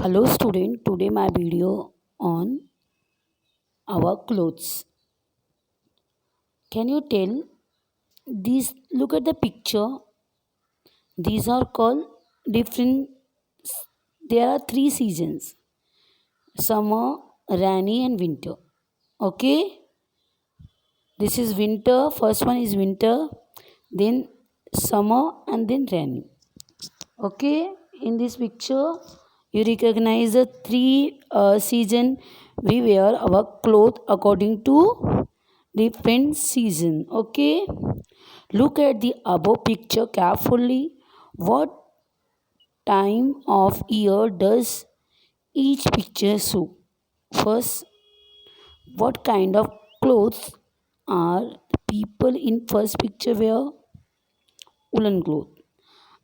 Hello student, today my video on our clothes. Can you tell these, look at the picture, these are called different, there are three seasons: summer, rainy and winter. Okay, this is winter, first one is winter, then summer and then rainy. Okay, in this picture you recognize the three season. We wear our clothes according to different season. Okay, look at the above picture carefully. What time of year does each picture show? First, what kind of clothes are people in first picture wear? Woolen clothes.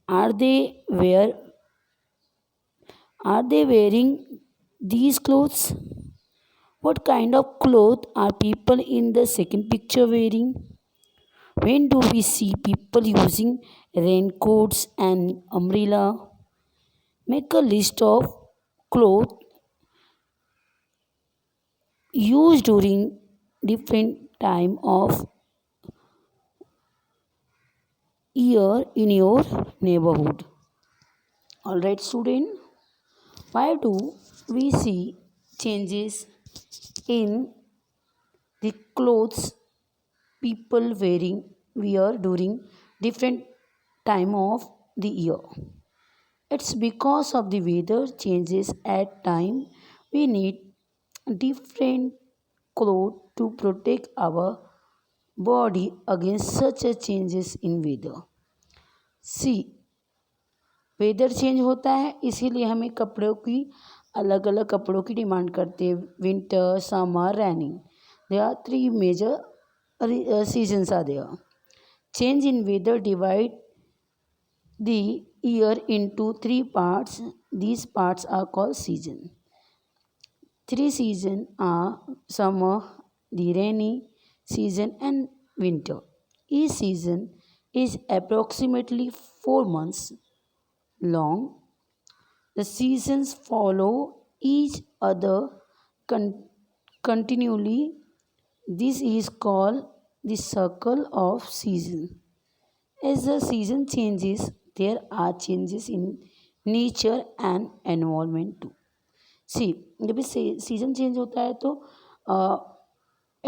Are they wear Are they wearing these clothes? What kind of clothes are people in the second picture wearing? When do we see people using raincoats and umbrella? Make a list of clothes used during different time of year in your neighborhood. Alright student, why do we see changes in the clothes people wear during different time of the year? It's because of the weather changes at time. We need different clothes to protect our body against such a changes in weather. See, weather change होता है, इसीलिए हमें कपड़ों की अलग अलग कपड़ों की डिमांड करते हैं. Winter, summer, rainy. There are three major seasons are there. Change in weather divide the year into three parts. These parts are called season. Three seasons are summer, the rainy season, and winter. Each season is approximately 4 months long. The seasons follow each other continually. This is called the circle of season. As the season changes, there are changes in nature and environment too. सी जब भी season change होता है तो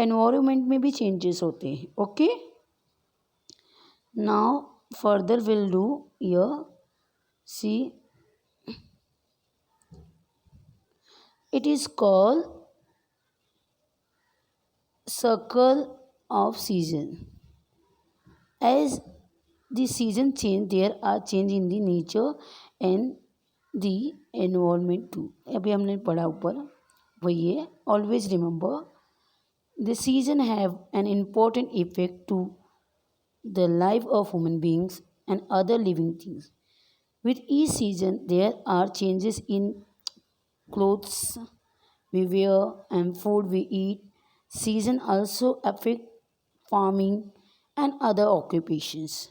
environment में भी changes होते हैं. Okay, now further will do year. See, it is called circle of season. As the season change, there are change in the nature and the environment too. अभी हमने पढ़ा ऊपर वही है. Always remember, the season have an important effect to the life of human beings and other living things. With each season, there are changes in clothes we wear and food we eat. Season also affect farming and other occupations.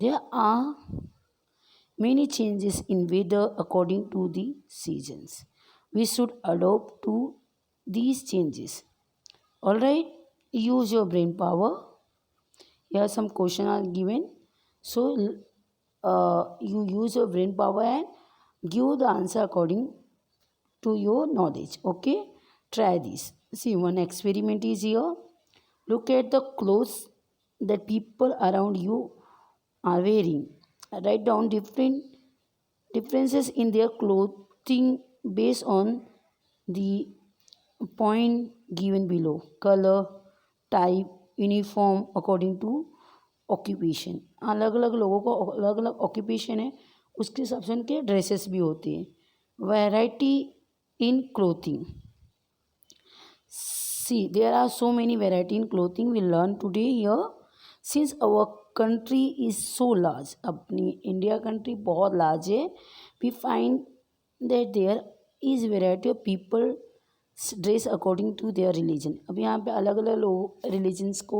There are many changes in weather according to the seasons. We should adapt to these changes. Alright, use your brain power. Here some questions are given. So you use your brain power and give the answer according to your knowledge. Okay, try this. See, one experiment is here. Look at the clothes that people around you are wearing. Write down differences in their clothing based on the point given below: color, type, uniform according to occupation. अलग अलग लोगों को अलग अलग occupation है, उसके हिसाब से उनके ड्रेसेस भी होते हैं. Variety in clothing. See, there are so many variety in clothing we learn today here. Since our country is so large, अपनी इंडिया कंट्री बहुत लार्ज है, we find that there is variety of people dress according to their religion. अब यहाँ पे अलग अलग लोग religions को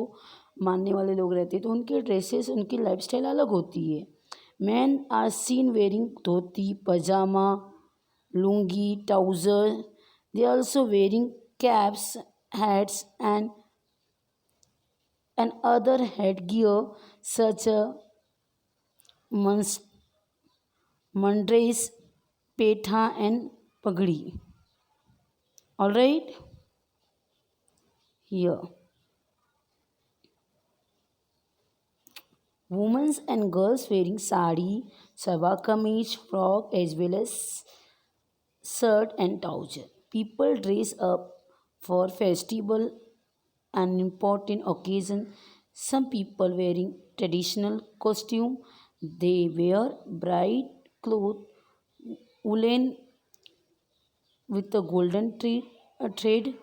मानने वाले लोग रहते हैं, तो उनके ड्रेसेस, उनकी लाइफस्टाइल अलग होती है. Man are seen wearing dhoti, pyjama, lungi, trouser. They are also wearing caps, hats, and other headgear such as mans- mandres, petha, and pagdi. All right, here. Women and girls wearing sari, salwar kameez, frock as well as shirt and trouser. People dress up for festival and important occasion. Some people wearing traditional costume. They wear bright cloth, woolen with a golden thread.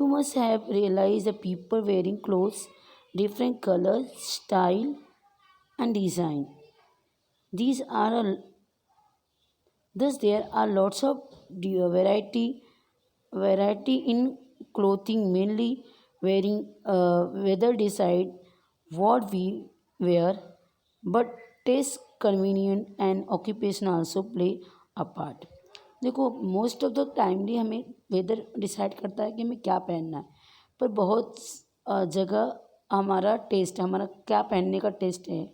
You must have realized the people wearing clothes, different colors, style, and design. These are a Thus, there are lots of variety in clothing, mainly wearing weather decide what we wear, but taste, convenient and occupation also play a part. देखो most of the timely हमें weather decide करता है कि हमें क्या पहनना है, पर बहुत जगह हमारा टेस्ट, हमारा क्या पहनने का टेस्ट है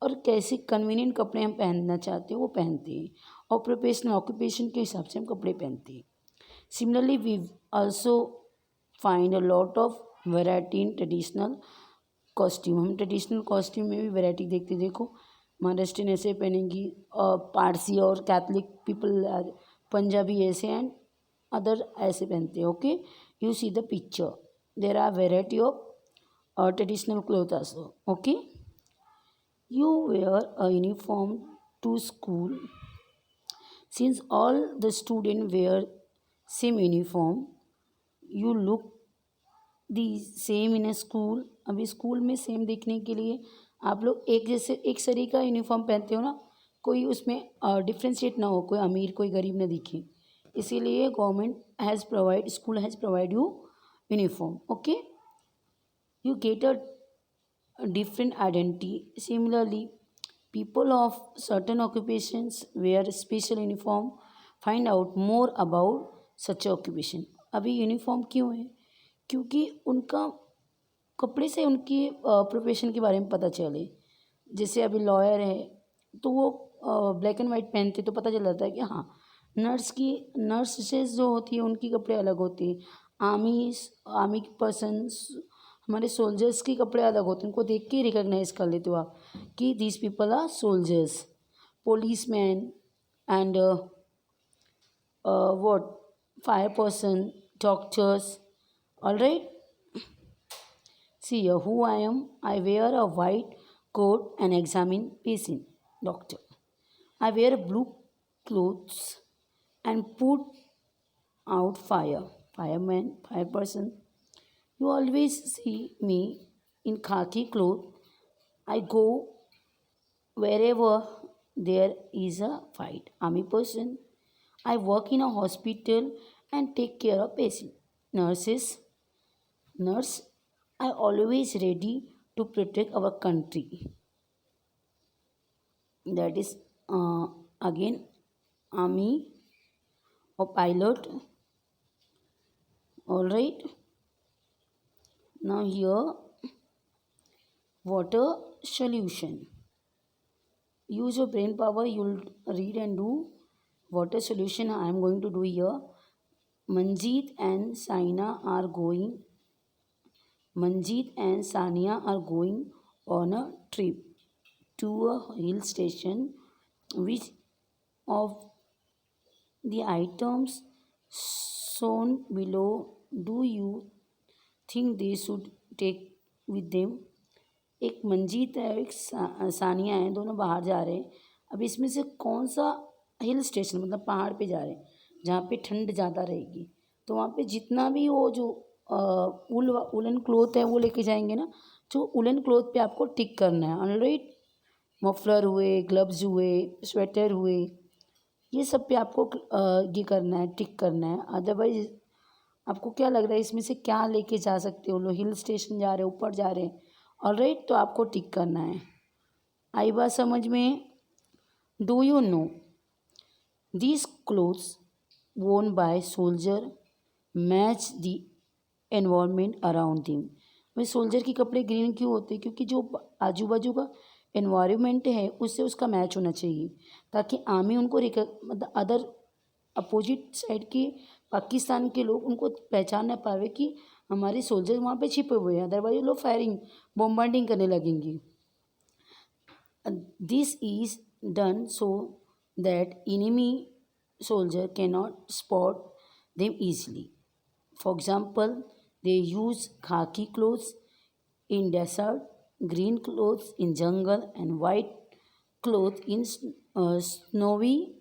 और कैसे कन्वीनियंट कपड़े हम पहनना चाहते हैं वो पहनते हैं, और प्रोफेशनल ऑक्यूपेशन के हिसाब से हम कपड़े पहनते हैं. Similarly we also find a lot of variety in traditional costume. हम ट्रेडिशनल कॉस्ट्यूम में भी वैरायटी देखते हैं. देखो महाराष्ट्रियन ऐसे पहनेंगी, पारसी और कैथलिक पीपल पंजाबी ऐसे एंड अदर ऐसे पहनते हैं. Okay, you see the picture, there are variety of traditional cloth also. Okay, you wear a uniform to school. Since all the students wear same uniform, you look the same in a school. अभी school में same दिखने के लिए आप लोग एक जैसे एक सरी का यूनिफॉर्म पहनते हो ना, कोई उसमें डिफ्रेंशिएट ना हो, कोई अमीर कोई गरीब ना दिखे. इसीलिए government has provide, school has provide you uniform. Okay, you get a different identity. Similarly, people of certain occupations wear special uniform. Find out more about such occupation. अभी यूनिफॉर्म क्यों है? क्योंकि उनका कपड़े से उनकी प्रोफेशन के बारे में पता चले. जैसे अभी लॉयर है तो वो ब्लैक एंड वाइट पहनते तो पता चल जाता है कि हाँ, नर्सेस जो होती है उनके कपड़े अलग होते हैं. आर्मी की पर्सन्स, हमारे सोल्जर्स के कपड़े अलग होते हैं. उनको देख के रिकॉग्नाइज कर लेते हो आप कि these people are soldiers, policeman and what fire person, doctors. All right, see here who I am. I wear a white coat and examine patient. Doctor. I wear blue clothes and put out fire. Fireman, fire person. You always see me in khaki clothes. I go wherever there is a fight. Army person. I work in a hospital and take care of patients. Nurse, I always ready to protect our country. That is again army or pilot. All right. Now here water solution. Use your brain power. You'll read and do water solution. I am going to do here. Manjeet and Saina are going. Manjeet and Sania are going on a trip to a hill station. Which of the items shown below do you think they should take with them? एक मंजीत है, एक सानिया है, दोनों बाहर जा रहे हैं. अब इसमें से कौन सा हिल स्टेशन, मतलब पहाड़ पे जा रहे हैं जहाँ पे ठंड ज़्यादा रहेगी, तो वहाँ पे जितना भी वो जो उलन क्लोथ है वो लेके जाएंगे ना. जो उलन क्लोथ पे आपको टिक करना है. ऑलराइट, मफलर हुए, ग्लव्स हुए, स्वेटर हुए, ये सब पे आपको ये करना है, टिक करना है. अदरवाइज आपको क्या लग रहा है इसमें से क्या लेके जा सकते हो? लोग हिल स्टेशन जा रहे हैं, ऊपर जा रहे हैं. ऑलराइट, तो आपको टिक करना है. आई बात समझ में? Do you know These clothes worn by soldier match the environment around them. Way soldier के कपड़े ग्रीन क्यों होते हैं? क्योंकि जो आजू बाजू का एनवायरनमेंट है उससे उसका मैच होना चाहिए, ताकि आर्मी उनको मतलब अदर अपोजिट साइड के पाकिस्तान के लोग उनको पहचान ना पावे कि हमारे सोल्जर वहाँ पे छिपे हुए हैं, अदरवाइज लोग फायरिंग बॉम्बार्डिंग करने लगेंगे. This is done so that enemy soldier cannot spot them easily. For example, they use khaki clothes in desert, green clothes in jungle, and white clothes in snowy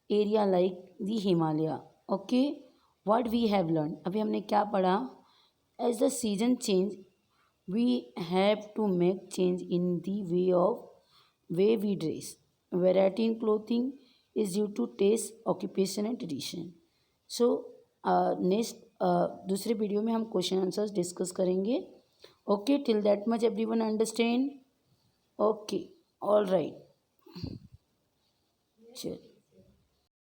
area like the Himalaya. Okay, what we have learned. अभी हमने क्या पढ़ा? As the season change, we have to make change in the way we dress. Variety in clothing is due to taste, occupation and tradition. So next दूसरे video में हम question answers discuss करेंगे. Okay, till that much everyone understand. Okay, all right, चल.